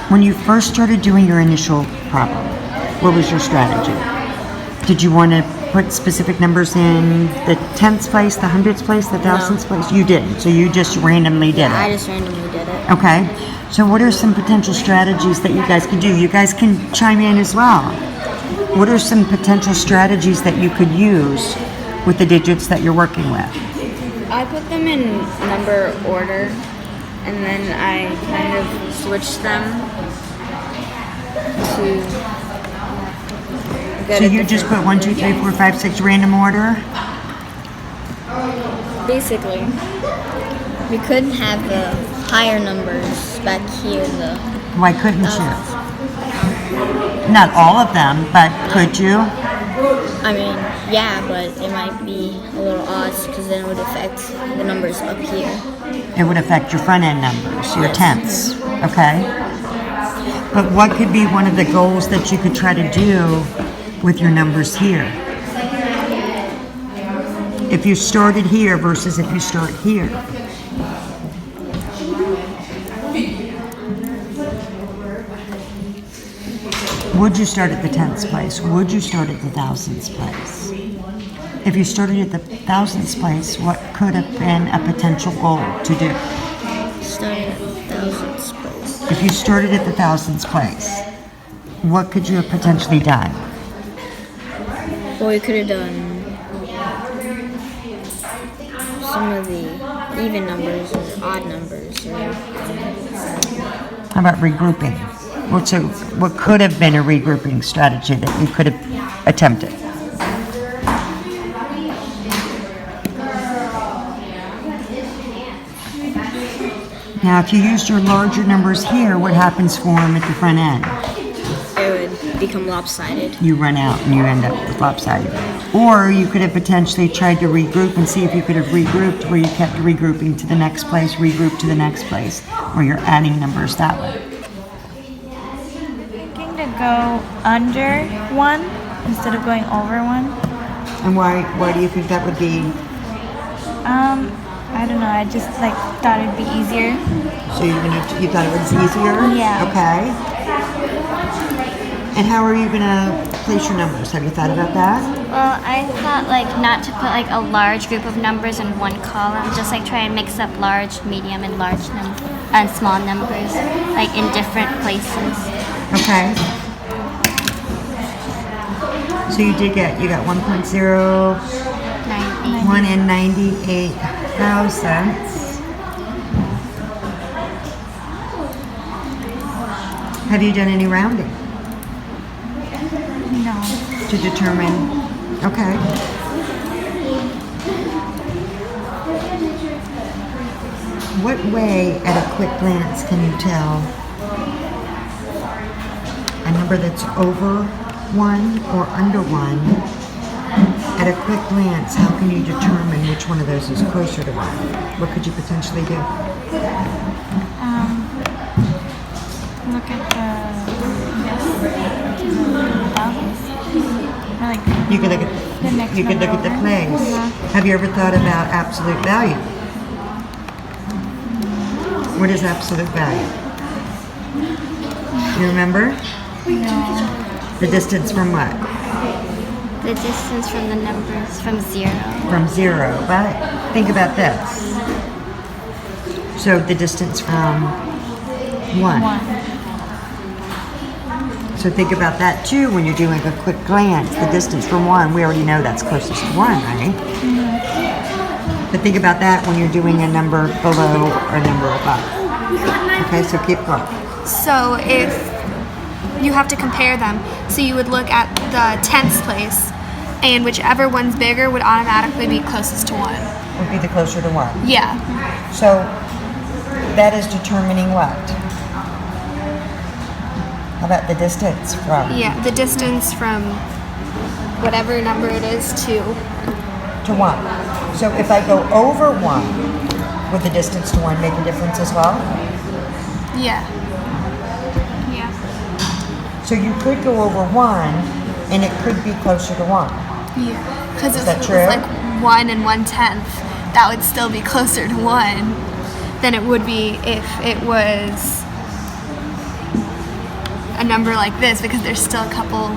When you first started doing your initial problem, what was your strategy? Did you want to put specific numbers in the tenths place, the hundredths place, the thousandths place? You didn't. So you just randomly did it. I just randomly did it. Okay. So what are some potential strategies that you guys could do? You guys can chime in as well. What are some potential strategies that you could use with the digits that you're working with? I put them in number order, and then I kind of switched them to So you just put 1, 2, 3, 4, 5, 6 random order? Basically. We couldn't have the higher numbers back here, though. Why couldn't you? Not all of them, but could you? I mean, yeah, but it might be a little odd because then it would affect the numbers up here. It would affect your front end numbers, your tenths, okay? But what could be one of the goals that you could try to do with your numbers here? If you started here versus if you start here. Would you start at the tenths place? Would you start at the thousandths place? If you started at the thousandths place, what could have been a potential goal to do? Start at thousandths place. If you started at the thousandths place, what could you have potentially done? Well, we could have done some of the even numbers or odd numbers. How about regrouping? What could have been a regrouping strategy that you could have attempted? Now, if you used your larger numbers here, what happens for them at the front end? It would become lopsided. You run out and you end up with lopsided. Or you could have potentially tried to regroup and see if you could have regrouped where you kept regrouping to the next place, regroup to the next place, where you're adding numbers that way. Thinking to go under 1 instead of going over 1. And why do you think that would be? I don't know. I just thought it'd be easier. So you thought it was easier? Yeah. Okay. And how are you going to place your numbers? Have you thought about that? Well, I thought not to put a large group of numbers in one column, just try and mix up large, medium, and and small numbers in different places. Okay. So you got 1.01 and 98 thousandths. Have you done any rounding? No. To determine, okay. What way at a quick glance can you tell a number that's over 1 or under 1? At a quick glance, how can you determine which one of those is closer to 1? What could you potentially do? Look at the thousands. You could look at The next you could look at the number place. over. Have you ever thought about absolute value? What is absolute value? You remember? No. The distance from what? The distance from the numbers from 0. From 0. But think about this. So the distance from 1. 1. So think about that too when you're doing a quick glance. The distance from 1, we already know that's closest to 1, right? Mm-hmm. But think about that when you're doing a number below or a number above. Okay, so keep going. So if you have to compare them, so you would look at the tenths place, and whichever one's bigger would automatically be closest to 1. Would be the closer to 1. Yeah. So that is determining what? How about the distance from? Yeah, the distance from whatever number it is to. To 1. So if I go over 1, would the distance to 1 make a difference as well? Yeah. Yeah. So you could go over 1, and it could be closer to 1. Yeah. Because if that it true? was 1 and 1/10, that would still be closer to 1 than it would be if it was a number like this because there's still a couple